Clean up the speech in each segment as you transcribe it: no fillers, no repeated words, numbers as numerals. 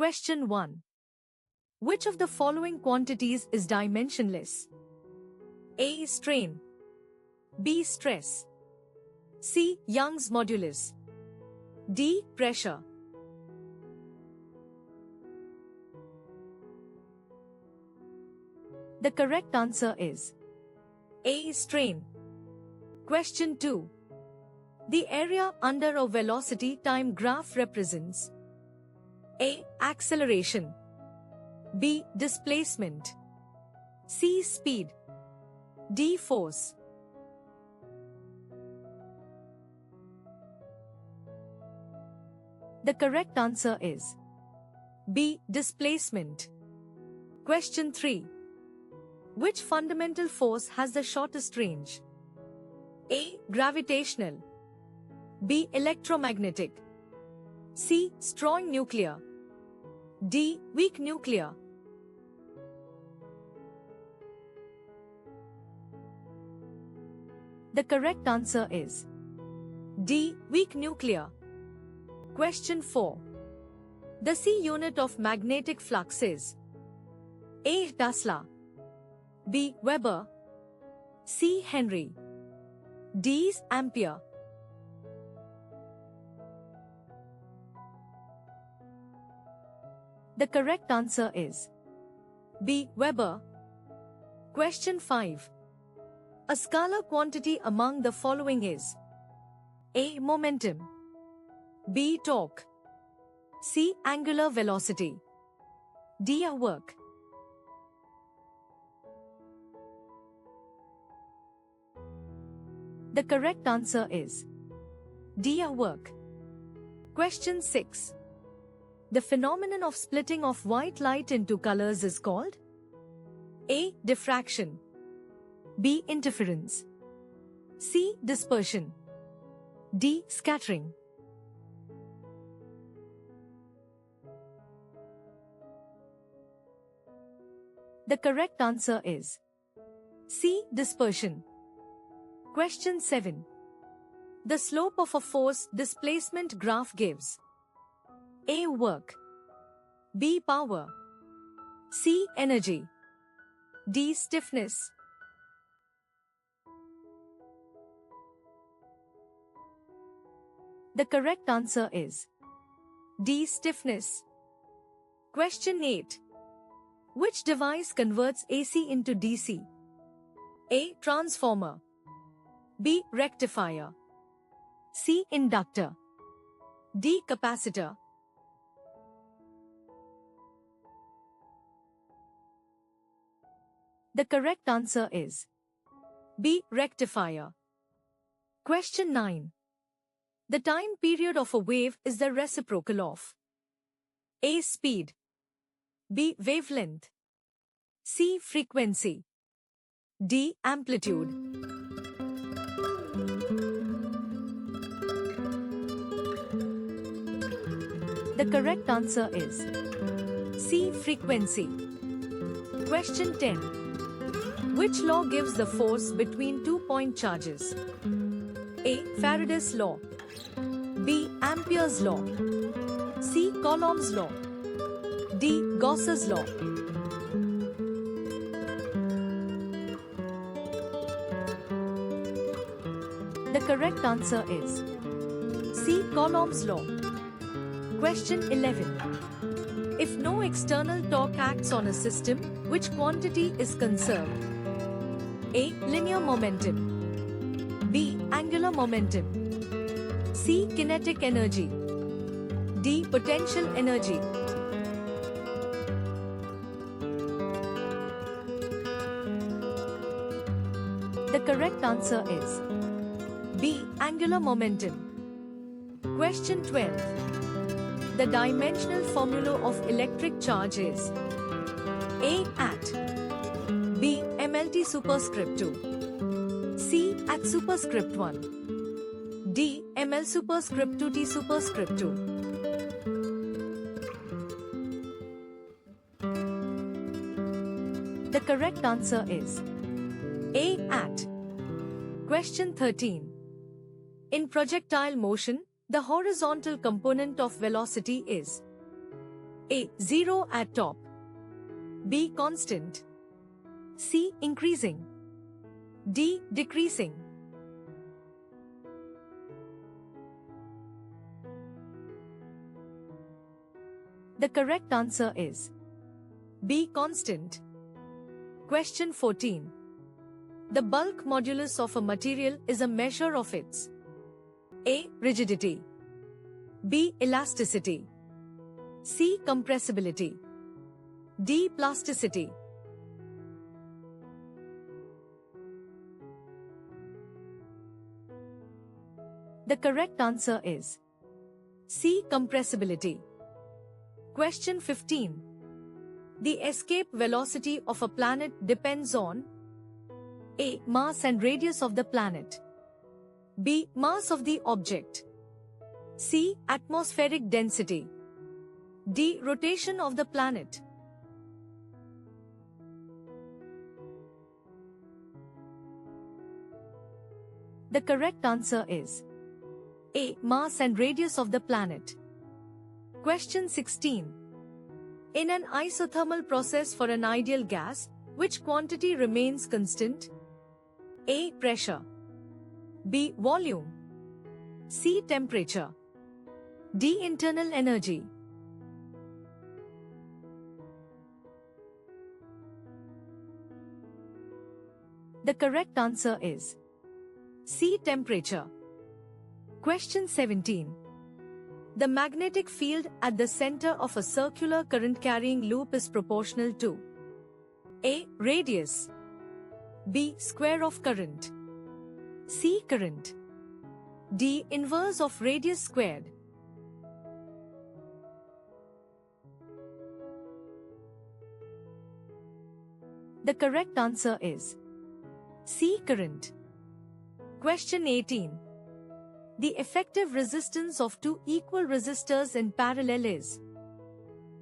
Question 1. Which of the following quantities is dimensionless? A. Strain. B. Stress. C. Young's modulus. D. Pressure. The correct answer is A. Strain. Question 2. The area under a velocity time graph represents A. Acceleration. B. Displacement. C. Speed. D. Force. The correct answer is B. Displacement. Question 3. Which fundamental force has the shortest range? A. Gravitational. B. Electromagnetic. C. Strong nuclear. D. Weak nuclear. The correct answer is D. Weak nuclear. Question 4. The C unit of magnetic flux is A. Tesla. B. Weber. C. Henry. D. Ampere. The correct answer is B. Weber. Question 5. A scalar quantity among the following is A. Momentum. B. Torque. C. Angular velocity. D. Work. The correct answer is D. Work. Question 6. The phenomenon of splitting of white light into colors is called A. Diffraction. B. Interference. C. Dispersion. D. Scattering. The correct answer is C. Dispersion. Question 7. The slope of a force displacement graph gives A. Work. B. Power. C. Energy. D. Stiffness. The correct answer is D. Stiffness. Question 8. Which device converts AC into DC? A. Transformer. B. Rectifier. C. Inductor. D. Capacitor. The correct answer is B. Rectifier. Question 9. The time period of a wave is the reciprocal of A. Speed. B. Wavelength. C. Frequency. D. Amplitude. The correct answer is C. Frequency. Question 10. Which law gives the force between 2-point charges? A. Faraday's law. B. Ampere's law. C. Coulomb's law. D. Gauss's law. The correct answer is C. Coulomb's law. Question 11. If no external torque acts on a system, which quantity is conserved? A. Linear momentum. B. Angular momentum. C. Kinetic energy. D. Potential energy. The correct answer is B. Angular momentum. Question 12. The dimensional formula of electric charge is A. At B. MLT superscript 2. C. At superscript 1. D. ML superscript 2 T superscript 2. The correct answer is A. At. Question 13. In projectile motion, the horizontal component of velocity is A. Zero at top. B. Constant. C. Increasing. D. Decreasing. The correct answer is B. Constant. Question 14. The bulk modulus of a material is a measure of its A. Rigidity. B. Elasticity. C. Compressibility. D. Plasticity. The correct answer is C. Compressibility. Question 15. The escape velocity of a planet depends on A. Mass and radius of the planet. B. Mass of the object. C. Atmospheric density. D. Rotation of the planet. The correct answer is A. Mass and radius of the planet. Question 16. In an isothermal process for an ideal gas, which quantity remains constant? A. Pressure. B. Volume. C. Temperature. D. Internal energy. The correct answer is C. Temperature. Question 17. The magnetic field at the center of a circular current-carrying loop is proportional to A. Radius. B. Square of current. C. Current. D. Inverse of radius squared. The correct answer is C. Current. Question 18. The effective resistance of two equal resistors in parallel is.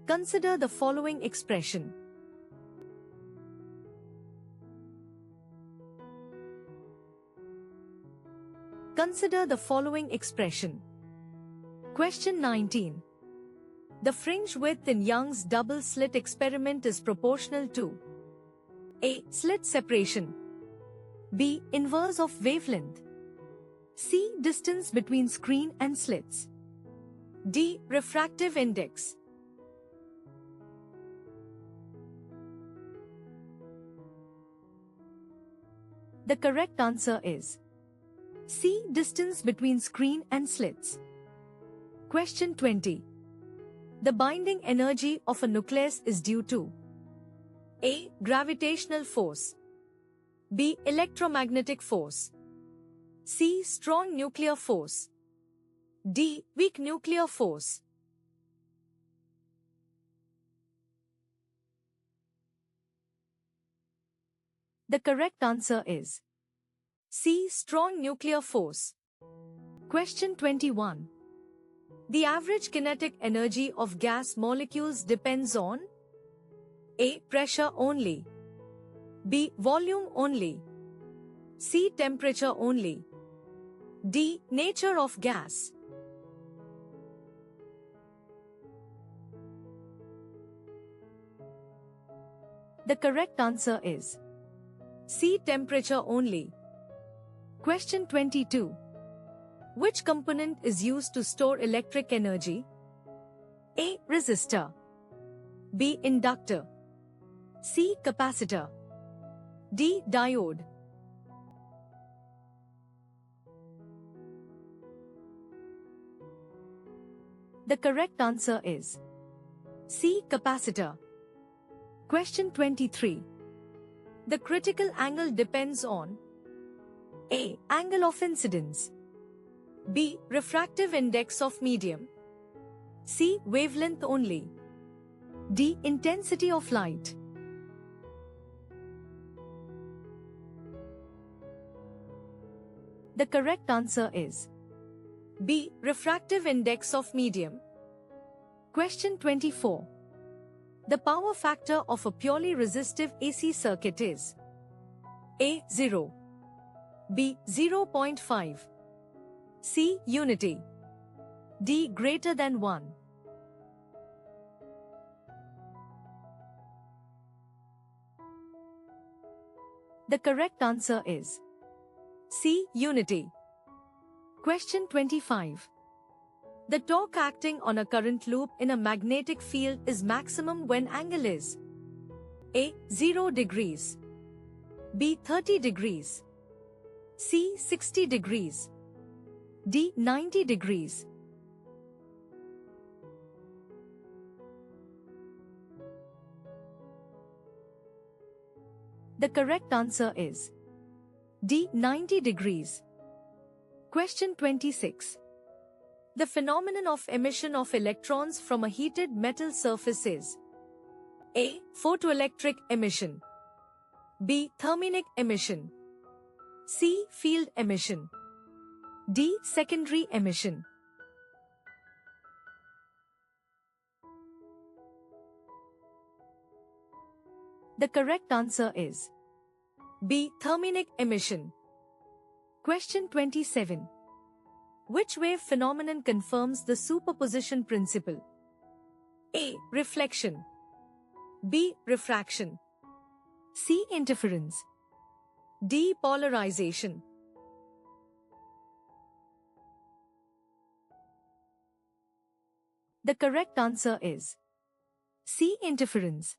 Consider the following expression. Consider the following expression. Question 19. The fringe width in Young's double slit experiment is proportional to A. Slit separation. B. Inverse of wavelength. C. Distance between screen and slits. D. Refractive index. The correct answer is C. Distance between screen and slits. Question 20. The binding energy of a nucleus is due to A. Gravitational force. B. Electromagnetic force. C. Strong nuclear force. D. Weak nuclear force. The correct answer is C. Strong nuclear force. Question 21. The average kinetic energy of gas molecules depends on A. Pressure only. B. Volume only. C. Temperature only. D. Nature of gas. The correct answer is C. Temperature only. Question 22. Which component is used to store electric energy? A. Resistor. B. Inductor. C. Capacitor. D. Diode. The correct answer is C. Capacitor. Question 23. The critical angle depends on A. Angle of incidence. B. Refractive index of medium. C. Wavelength only. D. Intensity of light. The correct answer is B. Refractive index of medium. Question 24. The power factor of a purely resistive AC circuit is A. 0. B. 0.5. C. Unity. D. Greater than 1. The correct answer is C. Unity. Question 25. The torque acting on a current loop in a magnetic field is maximum when angle is A. 0 degrees, B. 30 degrees, C. 60 degrees, D. 90 degrees. The correct answer is D. 90 degrees. Question 26. The phenomenon of emission of electrons from a heated metal surface is A. Photoelectric emission, B. Thermionic emission, C. Field emission, D. Secondary emission. The correct answer is B. Thermionic emission. Question 27. Which wave phenomenon confirms the superposition principle? A. Reflection, B. Refraction, C. Interference, D. Polarization. The correct answer is C. Interference.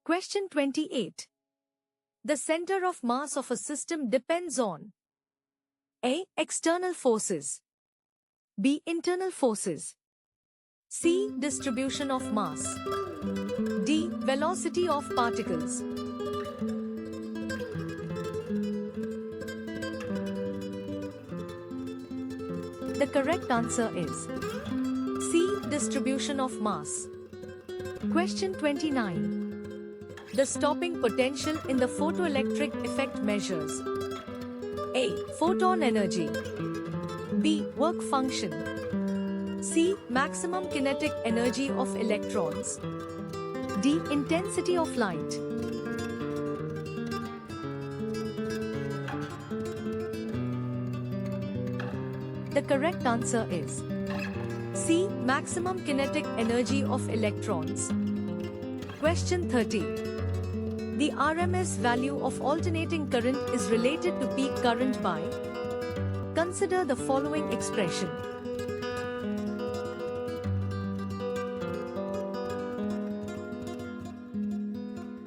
Question 28. The center of mass of a system depends on A. External forces, B. Internal forces, C. Distribution of mass, D. Velocity of particles. The correct answer is C. Distribution of mass. Question 29. The stopping potential in the photoelectric effect measures A. Photon energy, B. Work function, C. Maximum kinetic energy of electrons, D. Intensity of light. The correct answer is C. Maximum kinetic energy of electrons. Question 30. The RMS value of alternating current is related to peak current by. Consider the following expression.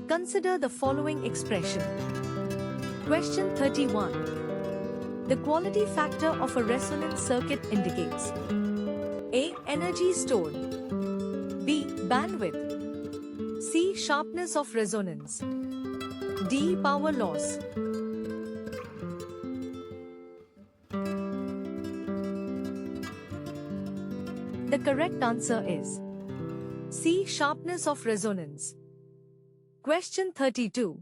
Consider the following expression. Question 31. The quality factor of a resonance circuit indicates A. Energy stored, B. Bandwidth, C. Sharpness of resonance, D. Power loss. The correct answer is C. Sharpness of resonance. Question 32.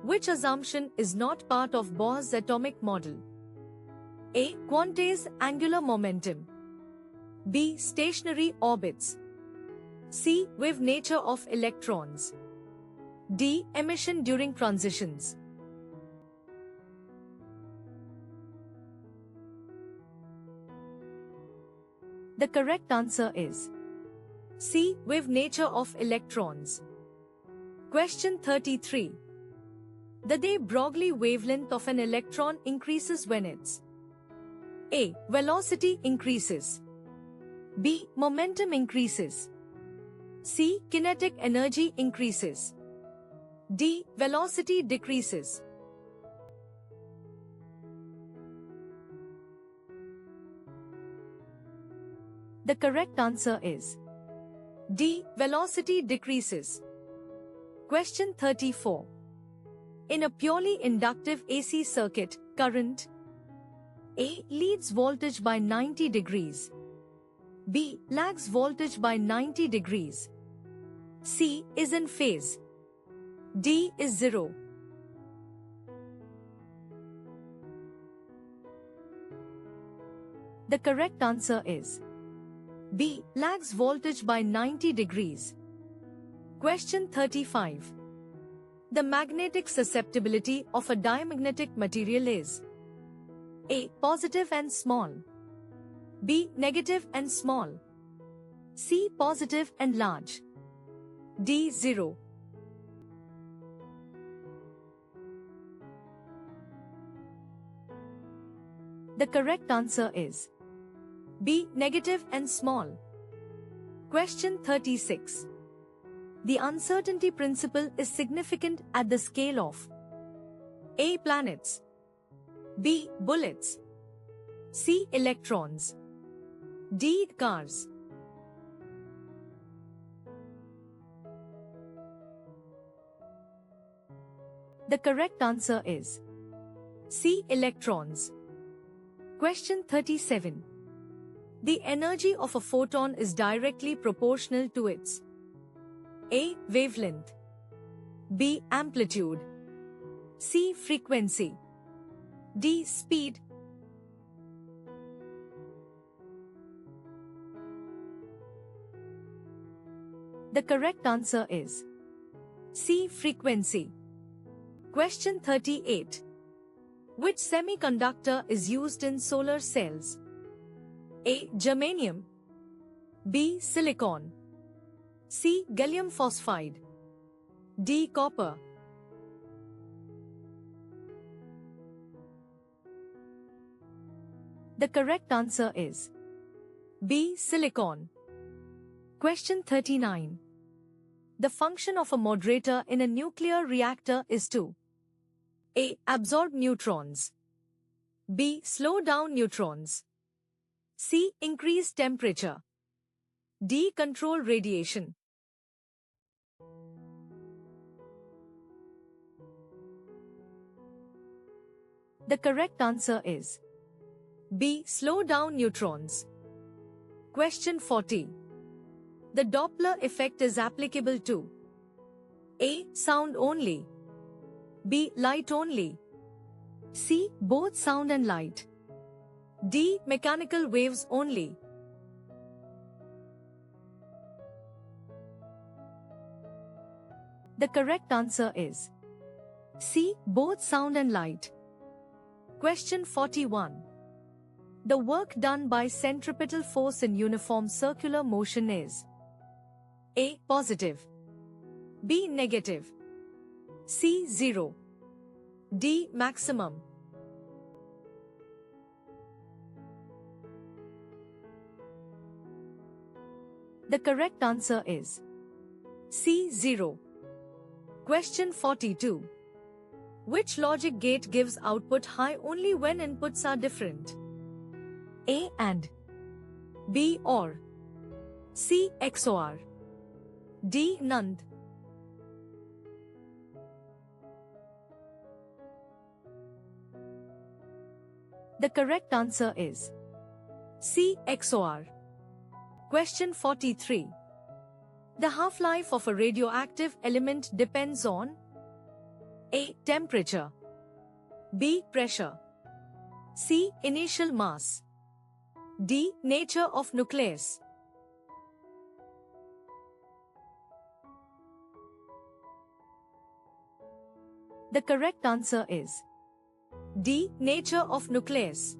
Which assumption is not part of Bohr's atomic model? A. Quantized angular momentum, B. Stationary orbits, C. Wave nature of electrons, D. Emission during transitions. The correct answer is C. Wave nature of electrons. Question 33. The de Broglie wavelength of an electron increases when its A. Velocity increases, B. Momentum increases, C. Kinetic energy increases, D. Velocity decreases. The correct answer is D. Velocity decreases. Question 34. In a purely inductive AC circuit, current A. Leads voltage by 90 degrees, B. Lags voltage by 90 degrees, C. Is in phase, D. Is zero. The correct answer is B. Lags voltage by 90 degrees. Question 35. The magnetic susceptibility of a diamagnetic material is A. Positive and small, B. Negative and small, C. Positive and large, D. Zero. The correct answer is B. Negative and small. Question 36. The uncertainty principle is significant at the scale of A. Planets, B. Bullets, C. Electrons, D. Cars. The correct answer is C. Electrons. Question 37. The energy of a photon is directly proportional to its A. Wavelength, B. Amplitude, C. Frequency, D. Speed. The correct answer is C. Frequency. Question 38. Which semiconductor is used in solar cells? A. Germanium, B. Silicon, C. Gallium phosphide, D. Copper. The correct answer is B. Silicon. Question 39. The function of a moderator in a nuclear reactor is to A. Absorb neutrons, B. Slow down neutrons, C. Increase temperature, D. Control radiation. The correct answer is B. Slow down neutrons. Question 40. The Doppler effect is applicable to A. Sound only, B. Light only, C. Both sound and light, D. Mechanical waves only. The correct answer is C. Both sound and light. Question 41. The work done by centripetal force in uniform circular motion is A. Positive, B. Negative, C. Zero, D. Maximum. The correct answer is C. Zero. Question 42. Which logic gate gives output high only when inputs are different? A. AND, B. OR, C. XOR, D. NAND. The correct answer is C. XOR. Question 43. The half-life of a radioactive element depends on A. Temperature, B. Pressure, C. Initial mass, D. Nature of nucleus. The correct answer is D. Nature of nucleus.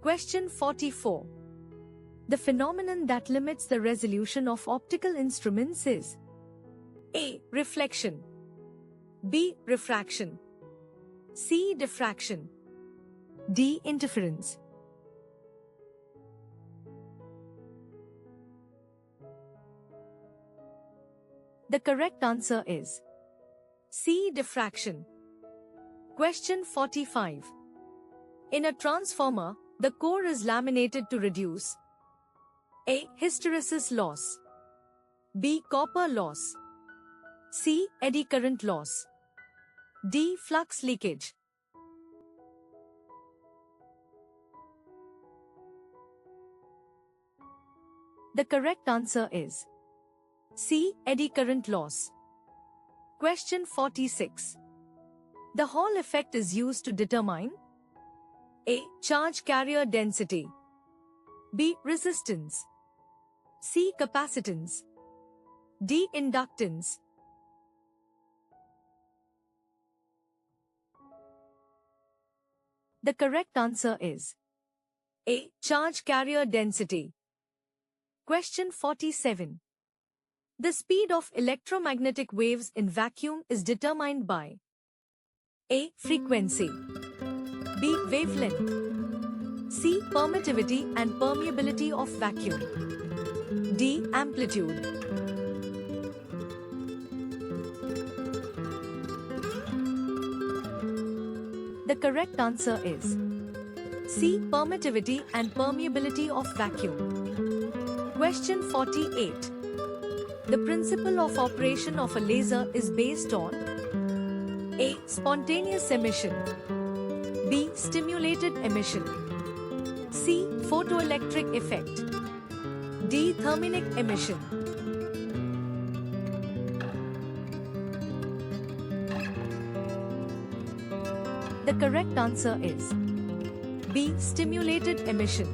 Question 44. The phenomenon that limits the resolution of optical instruments is A. Reflection, B. Refraction, C. Diffraction, D. Interference. The correct answer is C. Diffraction. Question 45. In a transformer, the core is laminated to reduce A. Hysteresis loss, B. Copper loss, C. Eddy current loss, D. Flux leakage. The correct answer is C. Eddy current loss. Question 46. The Hall effect is used to determine A. Charge carrier density, B. Resistance, C. Capacitance, D. Inductance. The correct answer is A. Charge carrier density. Question 47. The speed of electromagnetic waves in vacuum is determined by A. Frequency, B. Wavelength, C. Permittivity and permeability of vacuum. D. Amplitude. The correct answer is C. Permittivity and permeability of vacuum. Question 48. The principle of operation of a laser is based on A. Spontaneous emission. B. Stimulated emission. C. Photoelectric effect. D. Thermionic emission. The correct answer is B. Stimulated emission.